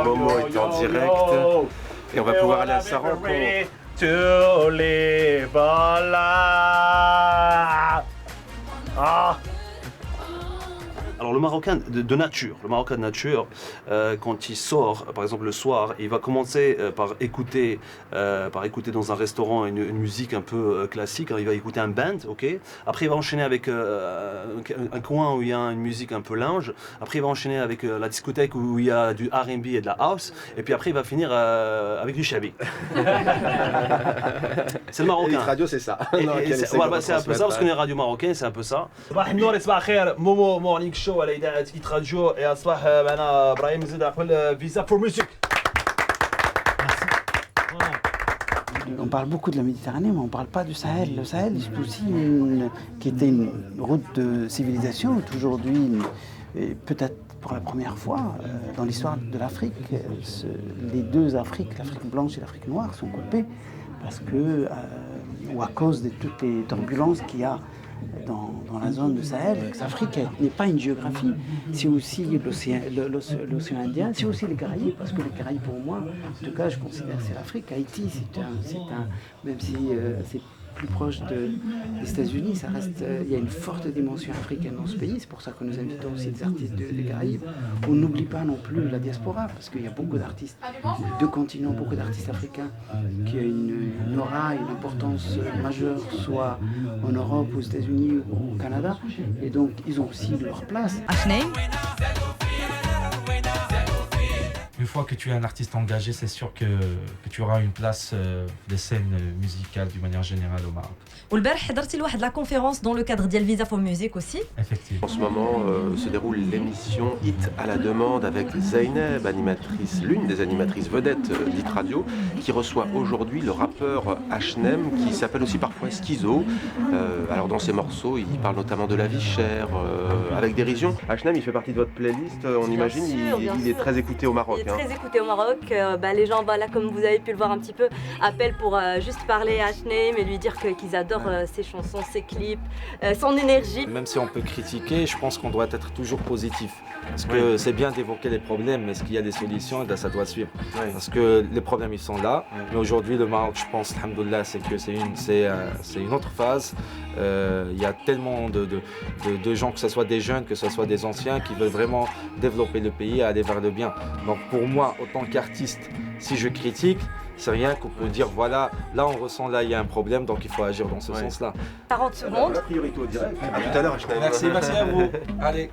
Momo est en direct et on va pouvoir aller à sa rencontre. To live a life. Ah. Alors le Marocain de nature, quand il sort, par exemple le soir, il va commencer par écouter dans un restaurant une musique un peu classique. Alors, il va écouter un band, ok. Après il va enchaîner avec un coin où il y a une musique un peu lounge. Après il va enchaîner avec la discothèque où il y a du R&B et de la house. Et puis après il va finir avec du shabi. C'est le Marocain. Et radio c'est ça. C'est un peu ça parce qu'on est radio marocain, c'est un peu ça. Momo Morning Show على إذاعة إيت راديو يا صباح معنا إبراهيم زيد عقبال فيزا فور ميوزيك. On parle beaucoup de la Méditerranée, mais on ne parle pas du Sahel. Le Sahel, c'est aussi qui était une route de civilisation, est aujourd'hui, peut-être pour la première fois dans l'histoire de l'Afrique, les deux Afriques, l'Afrique blanche et l'Afrique noire, sont coupées parce que, ou à cause de toutes les turbulences qu'il y a dans la zone de Sahel. L'Afrique n'est pas une géographie, c'est aussi l'océan Indien, c'est aussi les Caraïbes, parce que les Caraïbes pour moi, en tout cas je considère que c'est l'Afrique. Haïti, même si c'est plus proche des États-Unis, ça reste, il y a une forte dimension africaine dans ce pays, c'est pour ça que nous invitons aussi des artistes des Caraïbes. On n'oublie pas non plus la diaspora, parce qu'il y a beaucoup d'artistes de deux continents, beaucoup d'artistes africains qui ont une aura, une importance majeure, soit en Europe, aux États-Unis ou au Canada, et donc ils ont aussi leur place. Une fois que tu es un artiste engagé, c'est sûr que tu auras une place des scènes musicales d'une manière générale au Maroc. والبارح حضرتي لواحد لا كونفيرونس dans le cadre ديال Visa for Music aussi. Effectivement. En ce moment se déroule l'émission Hit à la demande avec Zeynep, l'une des animatrices vedettes d'Hit Radio, qui reçoit aujourd'hui le rappeur H&M, qui s'appelle aussi parfois Schizo. Alors dans ses morceaux, il parle notamment de la vie chère, avec dérision. H&M, il fait partie de votre playlist, on imagine, il est très écouté au Maroc. Il est très écouté au Maroc. Les gens, là, comme vous avez pu le voir un petit peu, appellent pour juste parler à H&M et lui dire qu'ils adorent ses chansons, ses clips, son énergie. Même si on peut critiquer, je pense qu'on doit être toujours positif. Parce que c'est bien d'évoquer les problèmes, mais est-ce qu'il y a des solutions? Ça doit suivre. Parce que les problèmes, ils sont là. Mais aujourd'hui, le Maroc, je pense, alhamdoulilah, c'est que c'est une autre phase. Il y a tellement de gens, que ce soit des jeunes, que ce soit des anciens, qui veulent vraiment développer le pays et aller vers le bien. Donc pour moi, autant qu'artiste, si je critique, c'est rien qu'on peut dire, voilà, là on ressent, là il y a un problème, donc il faut agir dans ce sens-là. 40 secondes. La priorité au direct. À tout à l'heure, H&M. Merci à vous. Allez.